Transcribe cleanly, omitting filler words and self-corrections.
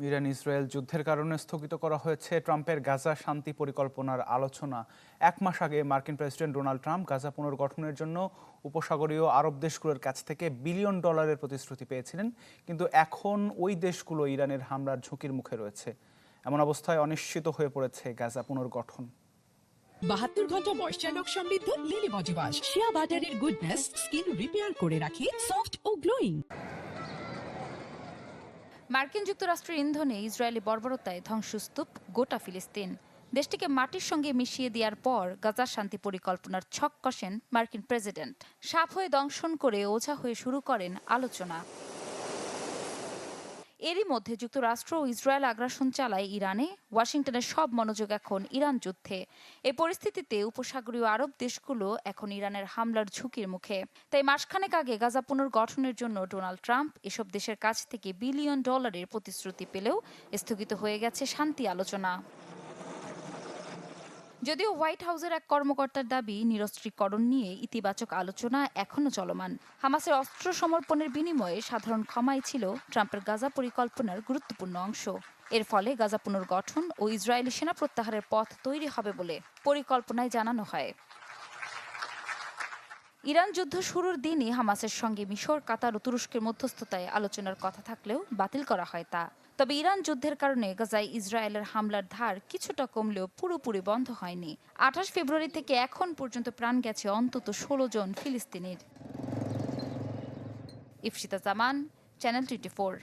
Iran Israel যুদ্ধের কারণে স্থগিত করা হয়েছে ট্রাম্পের গাজা শান্তি পরিকল্পনার আলোচনা। 1 মাস আগে মার্কিন প্রেসিডেন্ট ডোনাল্ড ট্রাম্প গাজা পুনর্গঠনের জন্য উপসাগরীয় আরব দেশগুলোর কাছ থেকে বিলিয়ন ডলারের প্রতিশ্রুতি পেয়েছিলেন, কিন্তু এখন ওই দেশগুলো ইরানের হামলার ঝুঁকির মুখে রয়েছে। এমন অবস্থায় অনিশ্চিত হয়ে পড়েছে গাজা পুনর্গঠন। 72 ঘন্টা ময়েশ্চার লক সমৃদ্ধ লিলি বডি ওয়াশ, শিয়া বাটারের গুডনেস স্কিন রিপেয়ার করে রাখে সফট ও গ্লোয়িং। মার্কিন যুক্তরাষ্ট্রের ইন্ধনে ইসরায়েলি বর্বরতায় ধ্বংসস্তূপ গোটা ফিলিস্তিন। দেশটিকে মাটির সঙ্গে মিশিয়ে দেওয়ার পর গাজার শান্তি পরিকল্পনার ছক কষেন মার্কিন প্রেসিডেন্ট। সাপ হয়ে দংশন করে ওঝা হয়ে শুরু করেন আলোচনা। এরই মধ্যে যুক্তরাষ্ট্র ও ইসরায়েল আগ্রাসন চালায় ইরানে। ওয়াশিংটনের সব মনোযোগ এখন ইরান যুদ্ধে। এই পরিস্থিতিতে উপসাগরীয় আরব দেশগুলো এখন ইরানের হামলার ঝুঁকির মুখে। তাই মাসখানেক আগে গাজা পুনর্গঠনের জন্য ডোনাল্ড ট্রাম্প এসব দেশের কাছ থেকে বিলিয়ন ডলারের প্রতিশ্রুতি পেলেও স্থগিত হয়ে গেছে শান্তি আলোচনা। যদিও হোয়াইট হাউসের এক কর্মকর্তার দাবি, নিরস্ত্রীকরণ নিয়ে ইতিবাচক আলোচনা এখনো চলমান। হামাসের অস্ত্র সমর্পণের বিনিময়ে সাধারণ ক্ষমাই ছিল ট্রাম্পের গাজা পরিকল্পনার গুরুত্বপূর্ণ অংশ। এর ফলে গাজা পুনর্গঠন ও ইসরায়েলি সেনা প্রত্যাহারের পথ তৈরি হবে বলে পরিকল্পনায় জানানো হয়। ইরান যুদ্ধ শুরুর দিনই হামাসের সঙ্গে মিশর, কাতার ও তুরস্কের মধ্যস্থতায় আলোচনার কথা থাকলেও বাতিল করা হয় তা। তবে ইরান যুদ্ধের কারণে গাজায় ইসরায়েলের হামলার ধার কিছুটা কমলেও পুরোপুরি বন্ধ হয়নি। 28 ফেব্রুয়ারি থেকে এখন পর্যন্ত প্রাণ গেছে অন্তত 16 জন ফিলিস্তিনির। ইফশিতা জামান, চ্যানেল 24।